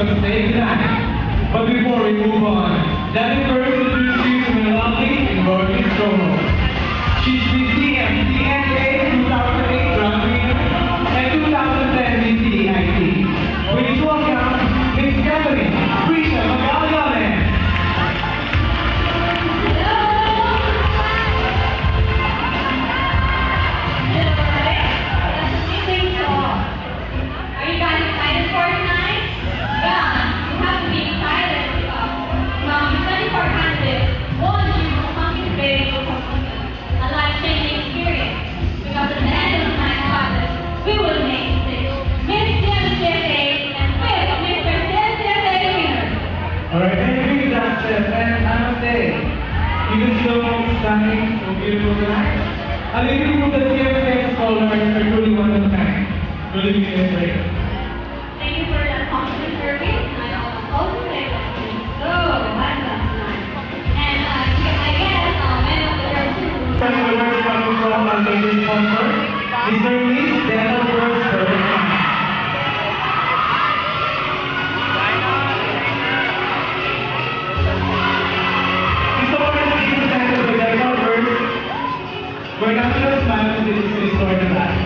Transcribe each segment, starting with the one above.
but stay tonight. But before we move on, let me first introduce you to the lovely and gorgeous Stromo. She's BC and CNA 2008 Grand Winner and 2010 BCIT. Please welcome Miss Catherine Prisha Magallanes. Alright, thank you, Jackson. And I must say, even though stunning, so beautiful tonight, a little bit of the CFA scholars are truly one of a kind. Really be inspired. Thank you for that compliment, Kirby. I also say that so tonight. And I guess many of the girls who First, the words coming from our latest sponsor, Mr. Lee's Dental Works Perfect Smile. We're not just smiling, this is the story of life.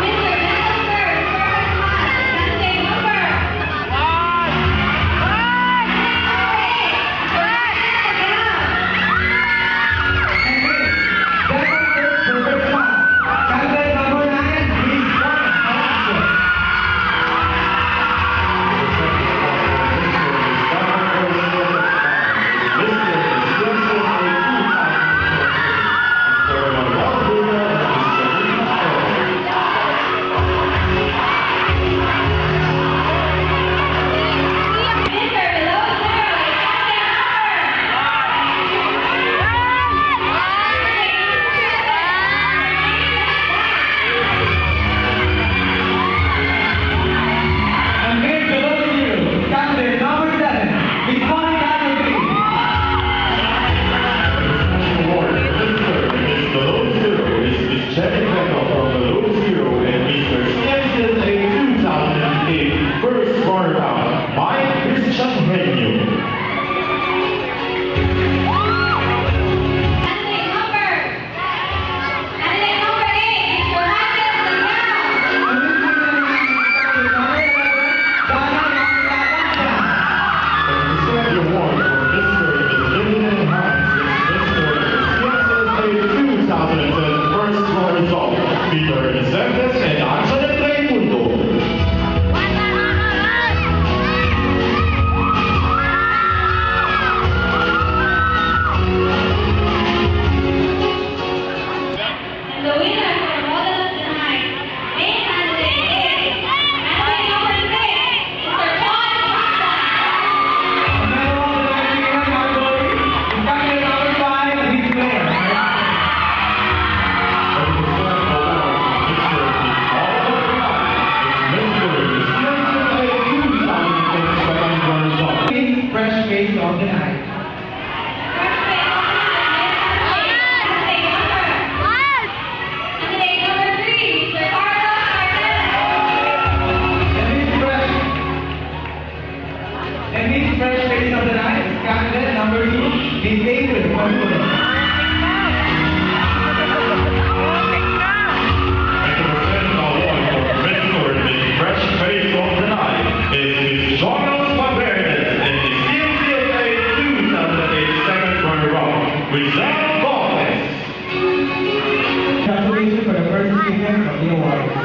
Mr. Dental Works Perfect Smile. Can say number. Fresh face of the night. And this fresh face of the night is candidate number 2, Miss David Confidence. Congratulations for the first recipient of the award.